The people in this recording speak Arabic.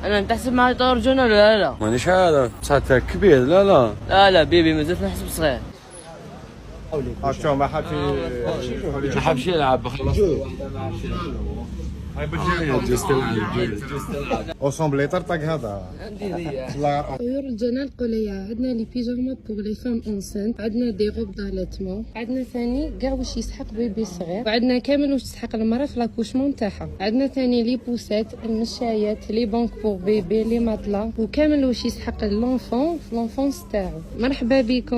انا تحسب معي طار جنة ولا لا؟ مانيش عارف ساعتها كبير. لا بيبي مازلت نحسب صغير. شو ما حد ما حبش يلعب خلاص. اوسومبلي طرطق هذا. طيور الجنة القلية. عندنا لي بيجاما بوغ لي فام انسنت، عندنا دي غوب داليتمون، عندنا ثاني كاع واش يسحق بيبي صغير، وعندنا كامل واش تسحق المراه في لاكوشمون تاعها. عندنا ثاني لي بوسات، المشايات، لي بونك بوغ بيبي، لي ماتلا، وكامل واش يسحق لونفون في لونفونس تاعو. مرحبا بكم.